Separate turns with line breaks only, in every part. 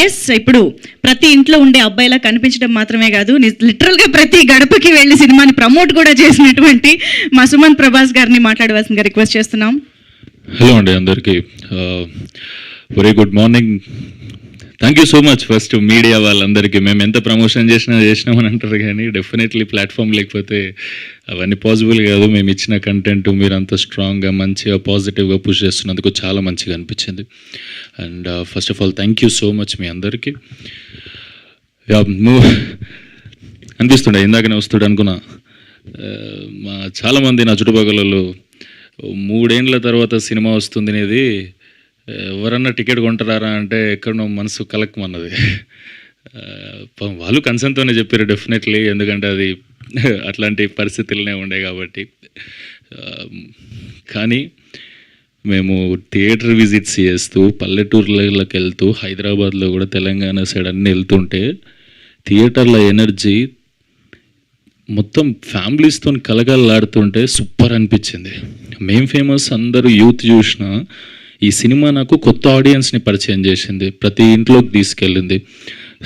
Yes, ఇప్పుడు ప్రతి ఇంట్లో ఉండే అబ్బాయిలా కనిపించడం మాత్రమే కాదు, లిటరల్గా ప్రతి గడపకి వెళ్ళి సినిమాని ప్రమోట్ కూడా చేసినటువంటి మా సుమంత్ ప్రభాస్ గారిని మాట్లాడవలసిందిగా రిక్వెస్ట్ చేస్తున్నాం.
హలో అండి అందరికీ, very good morning. Thank you so much first media వాళ్ళందరికీ. మేము ఎంత ప్రమోషన్ చేసినామని అంటారు కానీ డెఫినెట్లీ ప్లాట్ఫామ్ లేకపోతే అవన్నీ పాసిబుల్ కాదు. మేము ఇచ్చిన కంటెంట్ మీరు అంత స్ట్రాంగ్గా మంచిగా పాజిటివ్గా పుష్ చేస్తున్నందుకు చాలా మంచిగా అనిపించింది. And first of all thank you so much మీ అందరికీ. అనిపిస్తుండే ఇందాకనే వస్తుడు అనుకున్నా, మా చాలామంది నా చుట్టుపక్కలలో 3 ఏళ్ళ తర్వాత సినిమా వస్తుంది అనేది ఎవరన్నా టికెట్ కొంటారా అంటే ఎక్కడో మనసు కలక్కమన్నది. వాళ్ళు కన్సర్న్తోనే చెప్పారు డెఫినెట్లీ, ఎందుకంటే అది అట్లాంటి పరిస్థితులనే ఉండే కాబట్టి. కానీ మేము థియేటర్ విజిట్స్ చేస్తూ పల్లెటూర్లకి వెళ్తూ హైదరాబాద్లో కూడా తెలంగాణ సైడ్ అన్నీ వెళ్తుంటే థియేటర్ల ఎనర్జీ మొత్తం ఫ్యామిలీస్తో కలగలాడుతుంటే సూపర్ అనిపించింది. మేం ఫేమస్ అందరూ యూత్ చూసిన ఈ సినిమా నాకు కొత్త ఆడియన్స్ని పరిచయం చేసింది, ప్రతి ఇంట్లోకి తీసుకెళ్ళింది.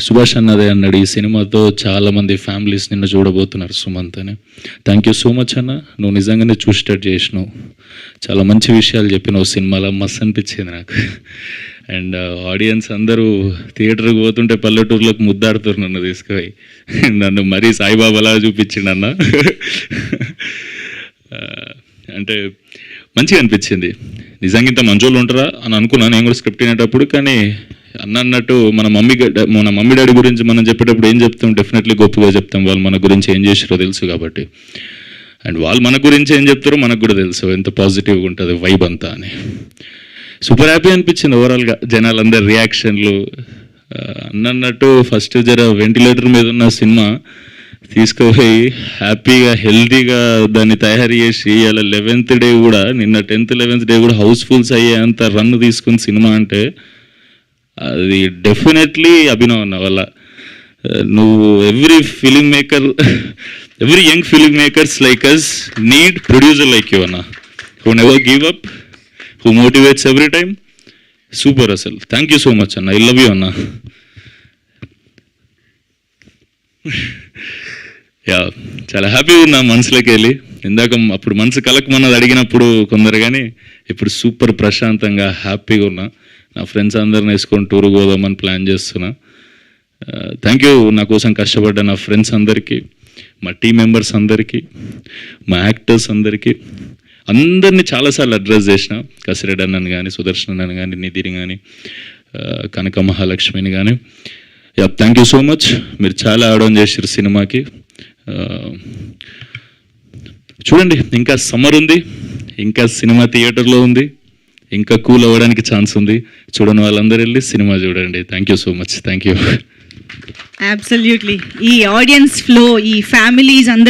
సుభాష్ అన్నదే అన్నాడు, ఈ సినిమాతో చాలామంది ఫ్యామిలీస్ నిన్న చూడబోతున్నారు సుమంత్ అని. థ్యాంక్ యూ సో మచ్ అన్న, నువ్వు నిజంగానే చూసేటట్టు చేసినావు, చాలా మంచి విషయాలు చెప్పినావు సినిమాలో, మస్తు అనిపించింది నాకు. అండ్ ఆడియన్స్ అందరూ థియేటర్కి పోతుంటే పల్లెటూరులోకి ముద్దాడుతారు నన్ను తీసుకుపోయి, నన్ను మరీ సాయిబాబాలా చూపించిండు అన్న. అంటే మంచిగా అనిపించింది. నిజంగా ఇంత మంచోళ్ళు ఉంటారా అని అనుకున్నాను నేను కూడా స్క్రిప్ట్ వినేటప్పుడు. కానీ అన్నట్టు మన మమ్మీ డాడీ గురించి మనం చెప్పేటప్పుడు ఏం చెప్తాం, డెఫినెట్లీ గొప్పగా చెప్తాం. వాళ్ళు మన గురించి ఏం చేసారో తెలుసు కాబట్టి. అండ్ వాళ్ళు మన గురించి ఏం చెప్తారో మనకు కూడా తెలుసు, ఎంత పాజిటివ్గా ఉంటుంది వైబ్ అంతా అని. సూపర్ హ్యాపీ అనిపించింది ఓవరాల్గా జనాలందరి రియాక్షన్లు. అన్నట్టు ఫస్ట్ జర వెంటిలేటర్ మీద ఉన్న సినిమా తీసుకుపోయి హ్యాపీగా హెల్తీగా దాన్ని తయారు చేసి ఇలా 11th డే కూడా, నిన్న 10th 11th డే కూడా హౌస్ఫుల్స్ అయ్యేంత రన్ తీసుకున్న సినిమా అంటే అది డెఫినెట్లీ అభినవ్ అన్న వల్ల. నువ్వు every young film makers like us need producer like you అన్న, who never give up, who motivates every time. Super అసలు. థ్యాంక్ యూ సో మచ్ అన్న, ఐ లవ్ యూ అన్న. చాలా హ్యాపీగా ఉన్నా మనసులోకి వెళ్ళి. ఇందాక అప్పుడు మనసు కలకమన్నది అడిగినప్పుడు కొందరు, కానీ ఇప్పుడు సూపర్ ప్రశాంతంగా హ్యాపీగా ఉన్నా. నా ఫ్రెండ్స్ అందరిని వేసుకొని టూర్ పోదామని ప్లాన్ చేస్తున్నా. థ్యాంక్ యూ నా కోసం కష్టపడ్డ నా ఫ్రెండ్స్ అందరికీ, మా టీం మెంబర్స్ అందరికీ, మా యాక్టర్స్ అందరికీ, అందరినీ చాలాసార్లు అడ్రస్ చేసిన. కసిరెడ్డి అన్నని కానీ, సుదర్శన్ అన్నని కానీ, నిధిని కానీ, కనక మహాలక్ష్మిని కానీ. Thank you so much. మీరు చాలా ఆడోన్ చేసారు సినిమాకి. చూడండి, ఇంకా సమ్మర్ ఉంది, ఇంకా సినిమా థియేటర్లో ఉంది, ఇంకా కూల్ అవ్వడానికి ఛాన్స్ ఉంది. చూడని వాళ్ళందరూ వెళ్ళి సినిమా చూడండి. Thank you so much. Thank you.
Absolutely. ఈ ఆడియన్స్ ఫ్లో, ఈ ఫ్యామిలీస్ అందరూ